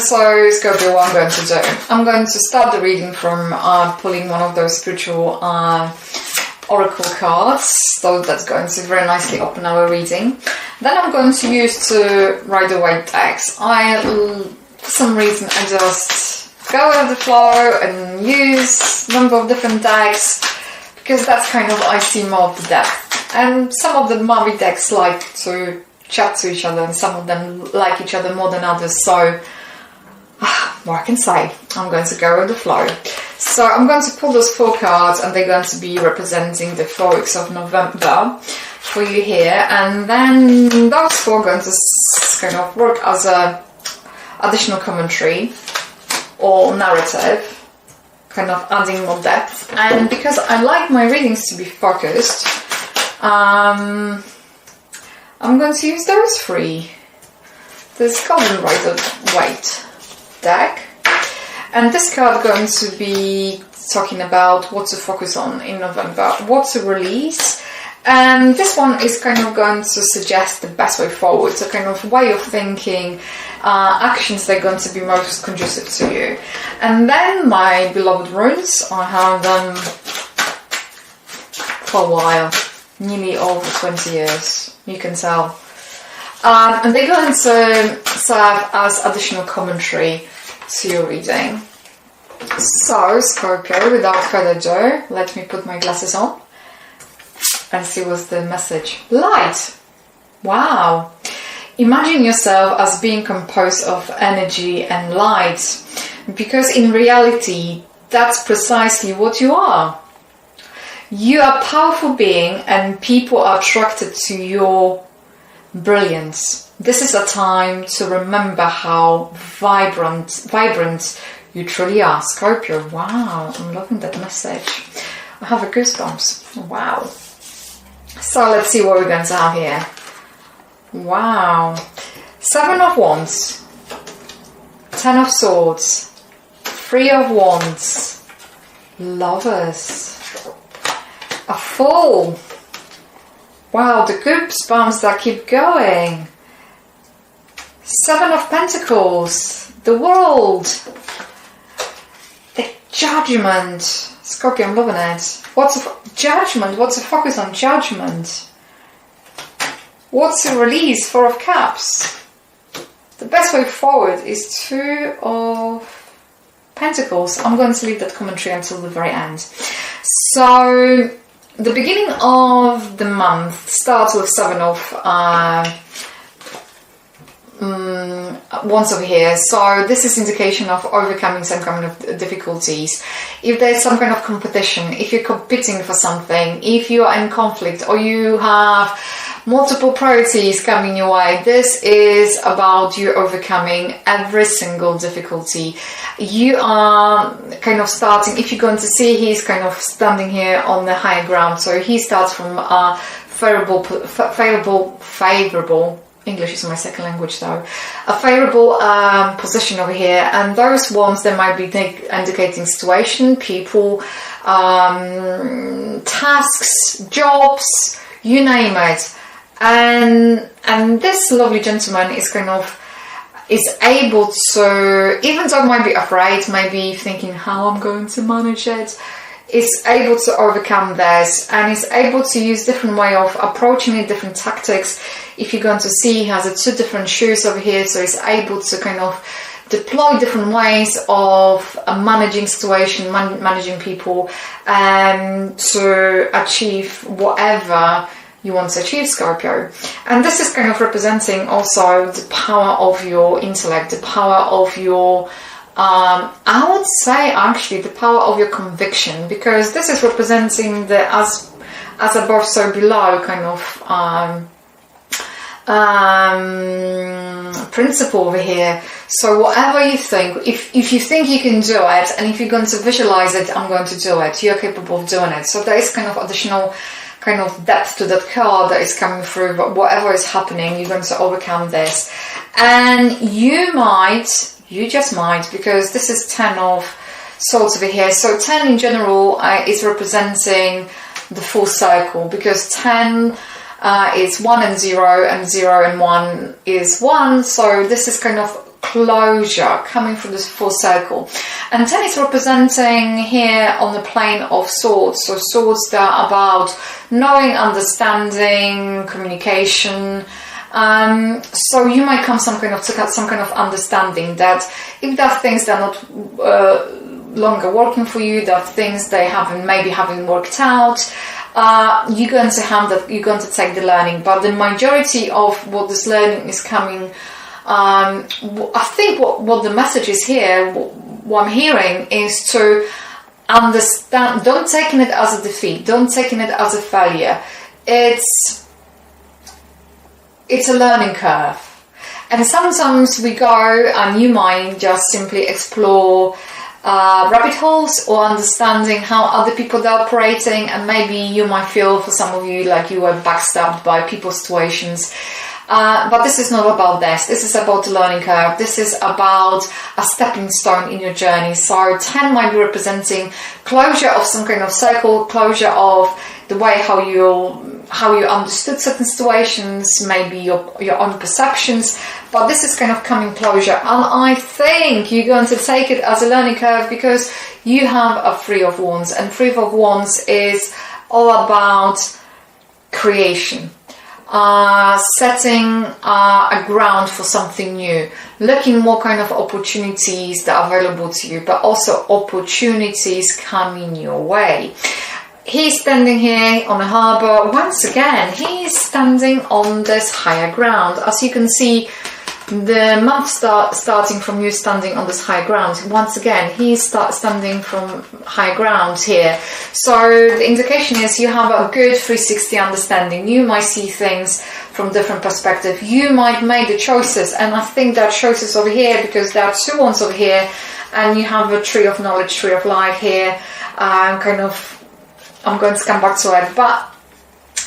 So Scorpio, what I'm going to do, I'm going to start the reading from pulling one of those spiritual oracle cards, so that's going to very nicely open our reading. Then I'm going to use two Rider-Waite decks. For some reason I just go with the flow and use a number of different decks, because that's kind of, I see more of the depth. And some of the Mavi decks like to chat to each other, and some of them like each other more than others, so what I can say, I'm going to go with the flow. So I'm going to pull those 4 cards, and they're going to be representing the 4 weeks of November for you here, and then those 4 are going to kind of work as a additional commentary or narrative, kind of adding more depth. And because I like my readings to be focused, I'm going to use those 3. This Golden Rider-Waite deck, and this card going to be talking about what to focus on in November, what to release, and this one is kind of going to suggest the best way forward, so kind of way of thinking, actions that are going to be most conducive to you. And then my beloved runes, I have them for a while, nearly over 20 years, you can tell. And they're going to serve as additional commentary to your reading. So, Scorpio, without further ado, let me put my glasses on and see what's the message. Light! Wow! Imagine yourself as being composed of energy and light, because in reality, that's precisely what you are. You are a powerful being, and people are attracted to your brilliance. This is a time to remember how vibrant you truly are. Scorpio, wow, I'm loving that message. I have a goosebumps. Wow. So let's see what we're going to have here. Wow. 7 of Wands, 10 of Swords, 3 of Wands, Lovers, a Fool. Wow, the goosebumps that keep going. 7 of Pentacles, the World, the Judgment. Scorpio, I'm loving it. What's Judgment? What's a focus on Judgment? What's a release? 4 of Cups. The best way forward is 2 of Pentacles. I'm going to leave that commentary until the very end. So the beginning of the month starts with 7 of Wands over here. So this is indication of overcoming some kind of difficulties. If there's some kind of competition, if you're competing for something, if you are in conflict, or you have multiple priorities coming your way, this is about you overcoming every single difficulty. You are kind of starting, if you're going to see, he's kind of standing here on the higher ground, so he starts from a favorable, English is my second language though, a favourable position over here, and those ones that might be indicating situation, people, tasks, jobs, you name it. And this lovely gentleman is able to, even though might be afraid, maybe thinking how I'm going to manage it, is able to overcome this, and is able to use different way of approaching it, different tactics. If you're going to see, he has 2 different shoes over here, so he's able to kind of deploy different ways of managing situation, managing people, to achieve whatever you want to achieve, Scorpio. And this is kind of representing also the power of your intellect, the power of your I would say actually the power of your conviction, because this is representing the as above so below kind of principle over here. So whatever you think, if you think you can do it, and if you're going to visualize it, I'm going to do it, you're capable of doing it. So there is kind of additional kind of depth to that card that is coming through, but whatever is happening, you're going to overcome this. And you just might, because this is 10 of Swords over here. So 10 in general is representing the full circle, because 10 is 1 and 0, and 0 and 1 is 1. So this is kind of closure coming from this full circle. And 10 is representing here on the plane of swords. So swords that are about knowing, understanding, communication. So you might come to some kind of understanding that if there are things that are not longer working for you, that things they haven't worked out, you're going to take the learning. But the majority of what this learning is coming, I think what the message is here, what I'm hearing, is to understand. Don't take it as a defeat. Don't take it as a failure. It's a learning curve. And sometimes we go and you might just simply explore rabbit holes or understanding how other people are operating, and maybe you might feel, for some of you, like you were backstabbed by people situations. But this is not about this. This is about the learning curve. This is about a stepping stone in your journey. So 10 might be representing closure of some kind of cycle, closure of the way how you understood certain situations, maybe your own perceptions. But this is kind of coming closure. And I think you're going to take it as a learning curve, because you have a Three of Wands. And Three of Wands is all about creation. Setting a ground for something new, looking what kind of opportunities that are available to you, but also opportunities coming your way. He's standing here on a harbour. Once again, he is standing on this higher ground. As you can see, the month starting from you standing on this high ground. Once again, he standing from high ground here. So the indication is you have a good 360 understanding. You might see things from different perspective. You might make the choices, and I think that choices over here, because there are 2 ones over here, and you have a tree of knowledge, tree of life here. I'm going to come back to it, but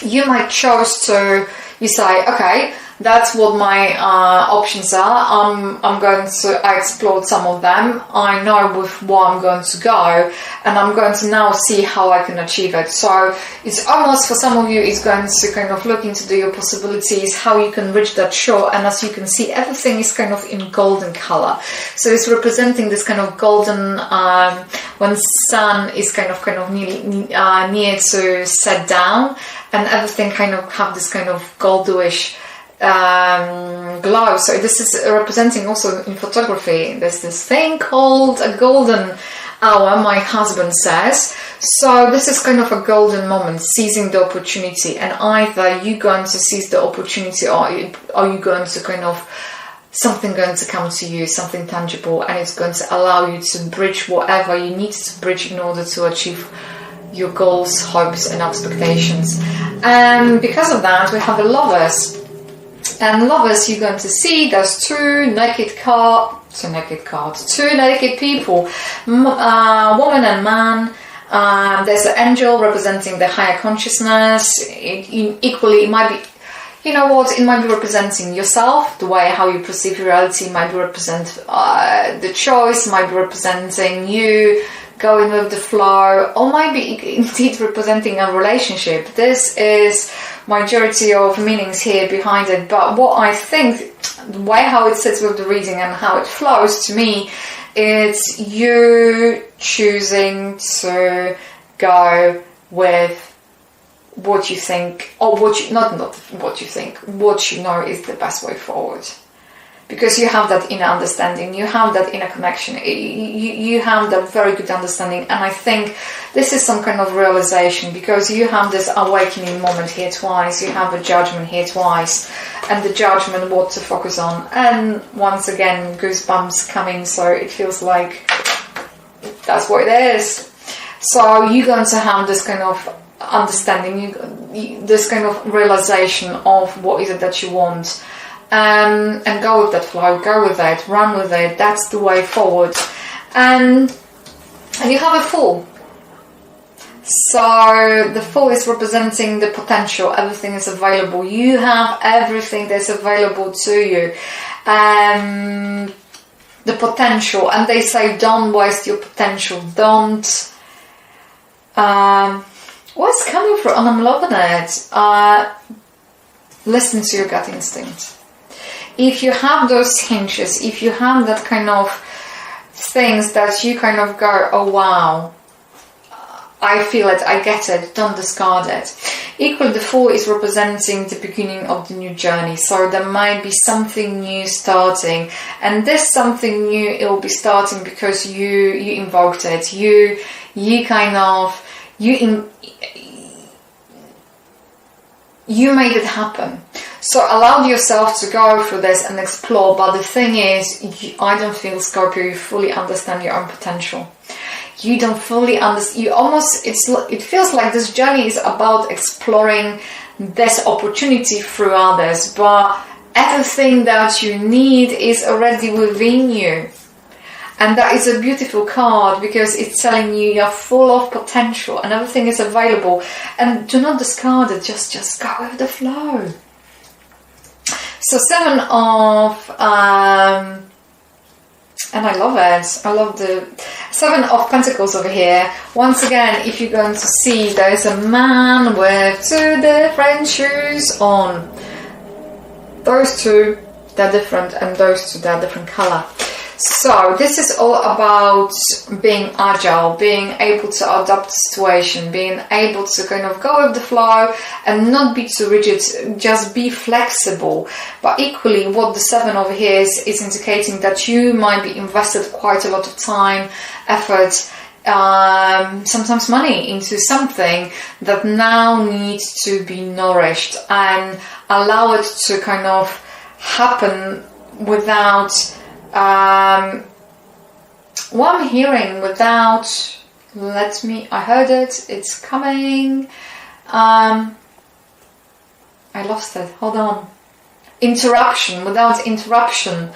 you might choose to, you say, okay, that's what my options are. I explored some of them. I know with what I'm going to go, and I'm going to now see how I can achieve it. So it's almost, for some of you, it's going to kind of look into your possibilities, how you can reach that shore. And as you can see, everything is kind of in golden color. So it's representing this kind of golden, when sun is kind of near to set down, and everything kind of have this kind of goldish glow. So this is representing also in photography. There's this thing called a golden hour, my husband says. So this is kind of a golden moment, seizing the opportunity, and either you're going to seize the opportunity, or are you going to kind of, something going to come to you, something tangible, and it's going to allow you to bridge whatever you need to bridge in order to achieve your goals, hopes and expectations. And because of that, we have the Lovers. And Lovers, you're going to see there's two naked people, woman and man. There's an angel representing the higher consciousness. Equally, it might be, you know what, it might be representing yourself, the way how you perceive reality. It might be represent the choice, might be representing you going with the flow, or might be indeed representing a relationship. This is majority of meanings here behind it, but what I think, the way how it sits with the reading and how it flows to me, it's you choosing to go with what you think, or what you what you know is the best way forward. Because you have that inner understanding, you have that inner connection, you have that very good understanding. And I think this is some kind of realization, because you have this awakening moment here twice, you have a judgment here twice, and the judgment, what to focus on. And once again, goosebumps coming, so it feels like that's what it is. So you're going to have this kind of understanding, this kind of realization of what is it that you want. And go with that flow, go with it, run with it. That's the way forward. And you have a Fool. So the Fool is representing the potential. Everything is available. You have everything that's available to you. The potential. And they say, don't waste your potential. Don't. What's coming from? And I'm loving it. listen to your gut instinct. If you have those hinges, if you have that kind of things that you kind of go, oh wow, I feel it, I get it, don't discard it. Equally, the Fool is representing the beginning of the new journey. So there might be something new starting. And this something new, it will be starting because you invoked it. You made it happen. So allow yourself to go through this and explore. But the thing is, I don't feel, Scorpio, you fully understand your own potential. You don't fully understand. It feels like this journey is about exploring this opportunity through others, but everything that you need is already within you. And that is a beautiful card because it's telling you you're full of potential and everything is available. And do not discard it, just go with the flow. So 7 of... and I love it. I love the 7 of Pentacles over here. Once again, if you're going to see, there's a man with 2 different shoes on. Those 2, they're different, and those 2, they're different color. So this is all about being agile, being able to adapt the situation, being able to kind of go with the flow and not be too rigid, just be flexible. But equally, what the 7 over here is indicating that you might be invested quite a lot of time, effort, sometimes money into something that now needs to be nourished, and allow it to kind of happen without what I'm hearing, without, I heard it, it's coming, I lost it, hold on, interruption, without interruption.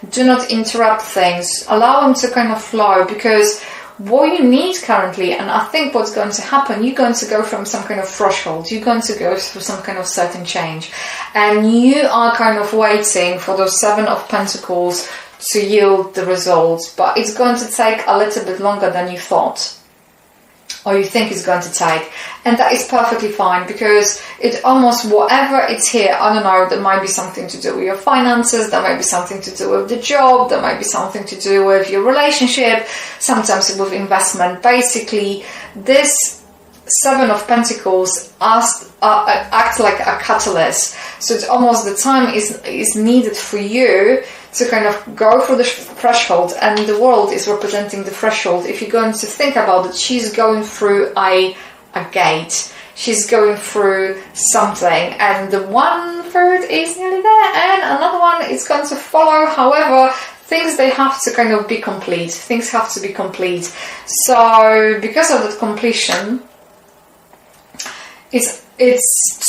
Do not interrupt things, allow them to kind of flow, because what you need currently, and I think what's going to happen, you're going to go from some kind of threshold, you're going to go through some kind of certain change, and you are kind of waiting for those 7 of Pentacles to yield the results, but it's going to take a little bit longer than you thought, or you think it's going to take, and that is perfectly fine, because it almost, whatever it's here, I don't know, there might be something to do with your finances, there might be something to do with the job, there might be something to do with your relationship, sometimes with investment. Basically, this 7 of Pentacles acts like a catalyst, so it's almost the time is needed for you to kind of go through the threshold, and the world is representing the threshold. If you're going to think about it, she's going through a gate, she's going through something, and the 1/3 is nearly there, and another one is going to follow. However, things, they have to kind of be complete, things have to be complete. So because of that completion, it's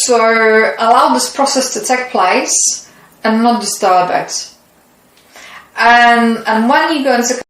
to allow this process to take place and not disturb it. And when you're going to